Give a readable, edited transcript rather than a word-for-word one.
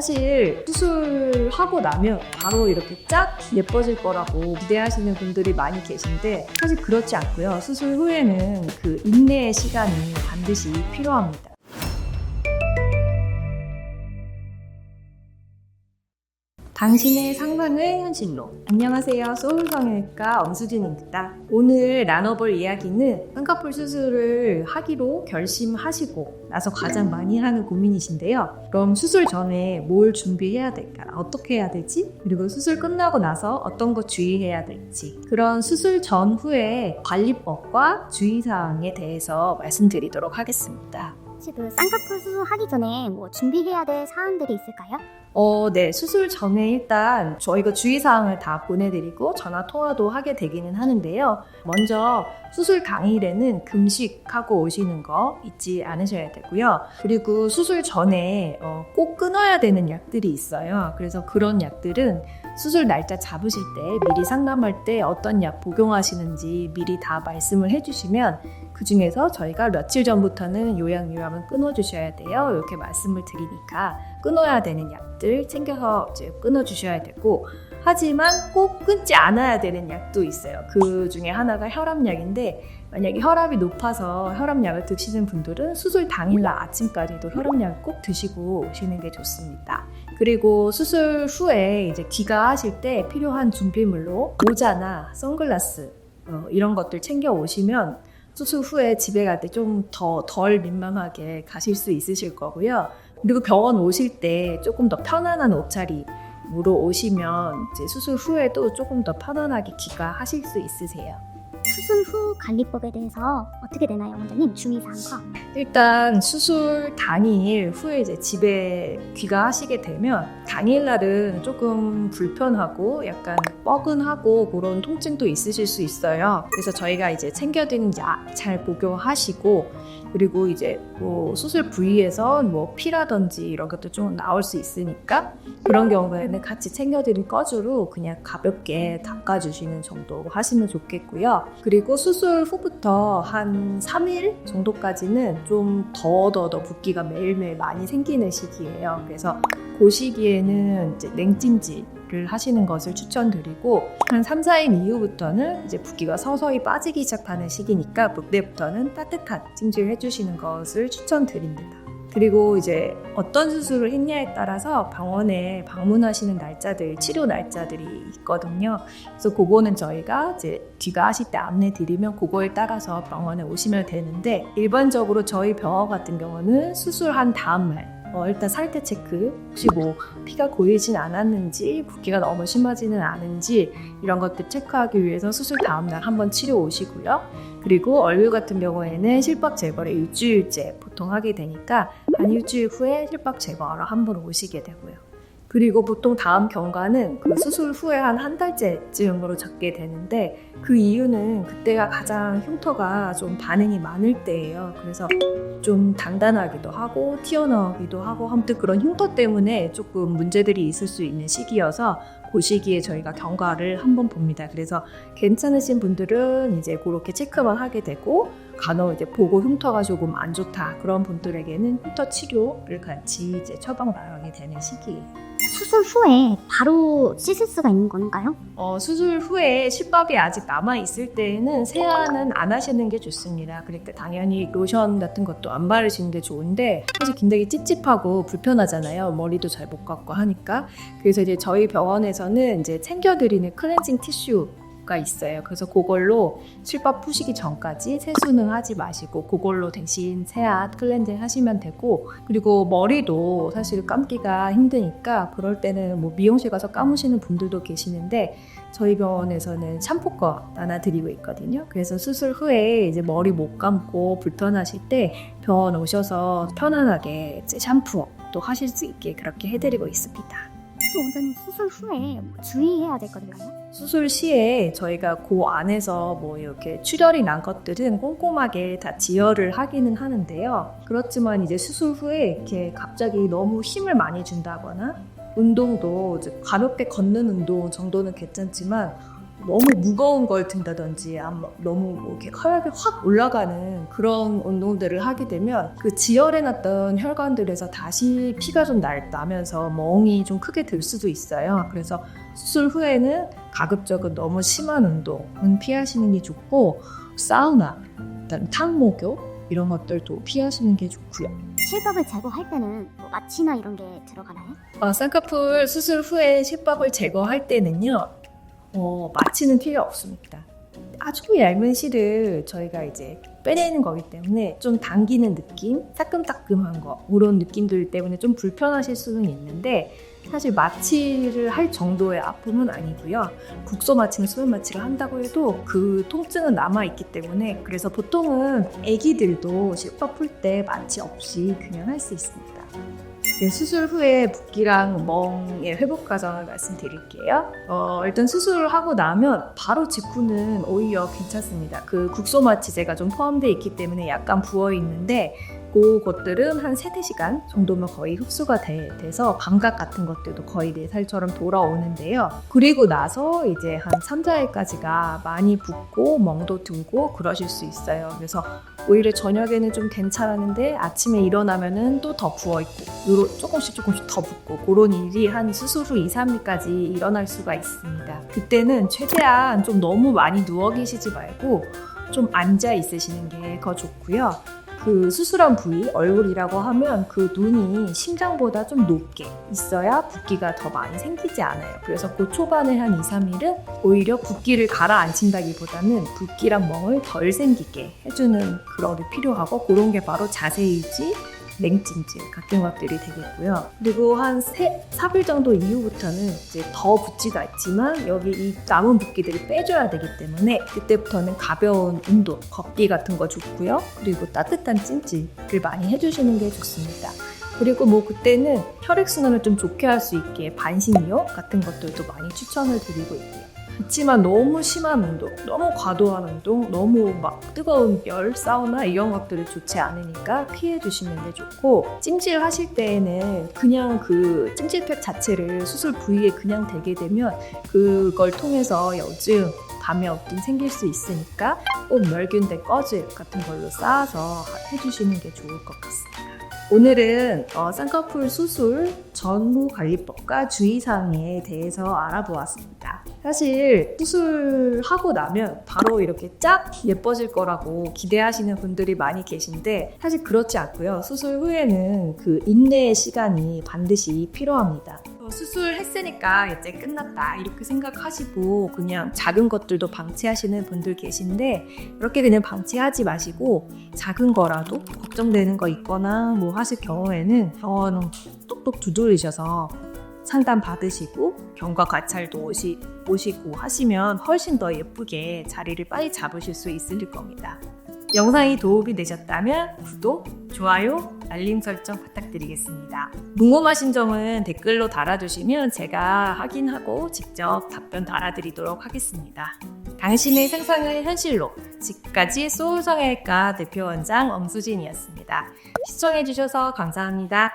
사실 수술하고 나면 바로 이렇게 쫙 예뻐질 거라고 기대하시는 분들이 많이 계신데 사실 그렇지 않고요. 수술 후에는 그 인내의 시간이 반드시 필요합니다. 당신의 상상을 현실로. 안녕하세요. 소울성형외과 엄수진입니다. 오늘 나눠볼 이야기는 쌍꺼풀 수술을 하기로 결심하시고 나서 가장 많이 하는 고민이신데요. 그럼 수술 전에 뭘 준비해야 될까? 어떻게 해야 되지? 그리고 수술 끝나고 나서 어떤 거 주의해야 될지, 그런 수술 전후의 관리법과 주의사항에 대해서 말씀드리도록 하겠습니다. 혹시 그 쌍꺼풀 수술하기 전에 뭐 준비해야 될 사항들이 있을까요? 네. 수술 전에 일단 저희가 주의사항을 다 보내드리고 전화 통화도 하게 되기는 하는데요. 먼저 수술 당일에는 금식하고 오시는 거 잊지 않으셔야 되고요. 그리고 수술 전에 꼭 끊어야 되는 약들이 있어요. 그래서 그런 약들은 수술 날짜 잡으실 때 미리 상담할 때 어떤 약 복용하시는지 미리 다 말씀을 해주시면 그 중에서 저희가 며칠 전부터는 요양은 끊어주셔야 돼요. 이렇게 말씀을 드리니까 끊어야 되는 약들 챙겨서 이제 끊어주셔야 되고, 하지만 꼭 끊지 않아야 되는 약도 있어요. 그 중에 하나가 혈압약인데 만약에 혈압이 높아서 혈압약을 드시는 분들은 수술 당일날 아침까지도 혈압약을 꼭 드시고 오시는 게 좋습니다. 그리고 수술 후에 이제 귀가하실 때 필요한 준비물로 모자나 선글라스 이런 것들 챙겨 오시면 수술 후에 집에 갈 때 좀 덜 민망하게 가실 수 있으실 거고요. 그리고 병원 오실 때 조금 더 편안한 옷차림으로 오시면 이제 수술 후에도 조금 더 편안하게 귀가하실 수 있으세요. 수술 후 관리법에 대해서 어떻게 되나요, 원장님? 주의사항과. 일단 수술 당일 후에 이제 집에 귀가하시게 되면 당일날은 조금 불편하고 약간 뻐근하고 그런 통증도 있으실 수 있어요. 그래서 저희가 이제 챙겨드리는 약 잘 복용하시고, 그리고 이제 뭐 수술 부위에서 뭐 피라든지 이런 것도 좀 나올 수 있으니까 그런 경우에는 같이 챙겨드린 꺼주로 그냥 가볍게 닦아주시는 정도 하시면 좋겠고요. 그리고 수술 후부터 한 3일 정도까지는 좀 더 붓기가 매일매일 많이 생기는 시기예요. 그래서 그 시기에는 이제 냉찜질을 하시는 것을 추천드리고, 한 3, 4일 이후부터는 이제 붓기가 서서히 빠지기 시작하는 시기니까 그때부터는 따뜻한 찜질을 해주시는 것을 추천드립니다. 그리고 이제 어떤 수술을 했냐에 따라서 병원에 방문하시는 날짜들, 치료 날짜들이 있거든요. 그래서 그거는 저희가 이제 귀가하실 때 안내 드리면 그거에 따라서 병원에 오시면 되는데, 일반적으로 저희 병원 같은 경우는 수술한 다음날 일단 살때 체크, 혹시 뭐 피가 고이진 않았는지, 붓기가 너무 심하지는 않은지 이런 것들 체크하기 위해서 수술 다음날 한번 치료 오시고요. 그리고 얼굴 같은 경우에는 실밥 제거를 일주일째 보통 하게 되니까 한 일주일 후에 실밥 제거하러 한번 오시게 되고요. 그리고 보통 다음 경과는 그 수술 후에 한 달째쯤으로 잡게 되는데, 그 이유는 그때가 가장 흉터가 좀 반응이 많을 때예요. 그래서 좀 단단하기도 하고 튀어나오기도 하고 아무튼 그런 흉터 때문에 조금 문제들이 있을 수 있는 시기여서 그 시기에 저희가 경과를 한번 봅니다. 그래서 괜찮으신 분들은 이제 그렇게 체크만 하게 되고, 간혹 이제 보고 흉터가 조금 안 좋다 그런 분들에게는 흉터 치료를 같이 이제 처방나가게 되는 시기예요. 수술 후에 바로 씻을 수가 있는 건가요? 수술 후에 실밥이 아직 남아있을 때에는 세안은 안 하시는 게 좋습니다. 그러니까 당연히 로션 같은 것도 안 바르시는 게 좋은데, 사실 굉장히 찝찝하고 불편하잖아요. 머리도 잘 못 감고 하니까. 그래서 이제 저희 병원에서는 이제 챙겨드리는 클렌징 티슈가 있어요. 그래서 그걸로 실밥 푸시기 전까지 세수는 하지 마시고 그걸로 대신 세안, 클렌징 하시면 되고, 그리고 머리도 사실 감기가 힘드니까 그럴 때는 뭐 미용실 가서 감으시는 분들도 계시는데 저희 병원에서는 샴푸권 하나 드리고 있거든요. 그래서 수술 후에 이제 머리 못 감고 불편하실 때 병원 오셔서 편안하게 샴푸도 하실 수 있게 그렇게 해드리고 있습니다. 또 원장님, 수술 후에 뭐 주의해야 될 것인가요? 수술 시에 저희가 그 안에서 뭐 이렇게 출혈이 난 것들은 꼼꼼하게 다 지혈을 하기는 하는데요. 그렇지만 이제 수술 후에 이렇게 갑자기 너무 힘을 많이 준다거나 운동도 이제 가볍게 걷는 운동 정도는 괜찮지만 너무 무거운 걸 든다든지 너무 뭐 이렇게 혈압이 확 올라가는 그런 운동들을 하게 되면 그 지혈해놨던 혈관들에서 다시 피가 좀 나면서 멍이 좀 크게 들 수도 있어요. 그래서 수술 후에는 가급적은 너무 심한 운동은 피하시는 게 좋고 사우나, 일단 탕목욕 이런 것들도 피하시는 게 좋고요. 실밥을 제거할 때는 뭐 마취나 이런 게 들어가나요? 쌍꺼풀 수술 후에 실밥을 제거할 때는요, 마취는 필요 없습니다. 아주 얇은 실을 저희가 이제 빼내는 거기 때문에 좀 당기는 느낌, 따끔따끔한 거 그런 느낌들 때문에 좀 불편하실 수는 있는데 사실 마취를 할 정도의 아픔은 아니고요. 국소 마취나 수면 마취를 한다고 해도 그 통증은 남아있기 때문에 그래서 보통은 아기들도 실밥 풀 때 마취 없이 그냥 할 수 있습니다. 네, 수술 후에 붓기랑 멍의 회복 과정을 말씀드릴게요. 일단 수술을 하고 나면 바로 직후는 오히려 괜찮습니다. 그 국소 마취제가 좀 포함되어 있기 때문에 약간 부어 있는데 그것들은 한 3-4시간 정도면 거의 흡수가 돼서 감각 같은 것들도 거의 내 살처럼 돌아오는데요. 그리고 나서 이제 한 3-4일까지가 많이 붓고 멍도 들고 그러실 수 있어요. 그래서 오히려 저녁에는 좀 괜찮았는데 아침에 일어나면은 또 더 부어있고 조금씩 더 붓고 그런 일이 한 수술 후 2-3일까지 일어날 수가 있습니다. 그때는 최대한 좀 너무 많이 누워 계시지 말고 좀 앉아 있으시는 게 더 좋고요. 그 수술한 부위, 얼굴이라고 하면 그 눈이 심장보다 좀 높게 있어야 붓기가 더 많이 생기지 않아요. 그래서 그 초반에 한 2-3일은 오히려 붓기를 가라앉힌다기보다는 붓기랑 멍을 덜 생기게 해주는 그런 게 필요하고 그런 게 바로 자세 유지, 냉찜질 같은 것들이 되겠고요. 그리고 한 4일 정도 이후부터는 이제 더 붓지가 있지만 여기 이 남은 붓기들을 빼줘야 되기 때문에 그때부터는 가벼운 운동, 걷기 같은 거 좋고요. 그리고 따뜻한 찜질을 많이 해주시는 게 좋습니다. 그리고 뭐 그때는 혈액순환을 좀 좋게 할 수 있게 반신욕 같은 것들도 많이 추천을 드리고 있고요. 그렇지만 너무 심한 운동, 너무 과도한 운동, 너무 막 뜨거운 열, 사우나 이런 것들이 좋지 않으니까 피해 주시는 게 좋고 찜질 하실 때에는 그냥 그 찜질팩 자체를 수술 부위에 그냥 대게 되면 그걸 통해서 여증, 감염 등 생길 수 있으니까 꼭 멸균된 꺼질 같은 걸로 쌓아서 해주시는 게 좋을 것 같습니다. 오늘은 쌍꺼풀 수술 전후 관리법과 주의사항에 대해서 알아보았습니다. 사실 수술하고 나면 바로 이렇게 쫙 예뻐질 거라고 기대하시는 분들이 많이 계신데 사실 그렇지 않고요. 수술 후에는 그 인내의 시간이 반드시 필요합니다. 수술했으니까 이제 끝났다 이렇게 생각하시고 그냥 작은 것들도 방치하시는 분들 계신데 그렇게 그냥 방치하지 마시고 작은 거라도 걱정되는 거 있거나 뭐 하실 경우에는 병원 똑똑 두드리셔서 상담 받으시고 경과 관찰도 오시고 하시면 훨씬 더 예쁘게 자리를 빨리 잡으실 수 있을 겁니다. 영상이 도움이 되셨다면 구독, 좋아요, 알림 설정 부탁드리겠습니다. 궁금하신 점은 댓글로 달아주시면 제가 확인하고 직접 답변 달아드리도록 하겠습니다. 당신의 상상을 현실로 지금까지 소울성형외과 대표원장 엄수진이었습니다. 시청해주셔서 감사합니다.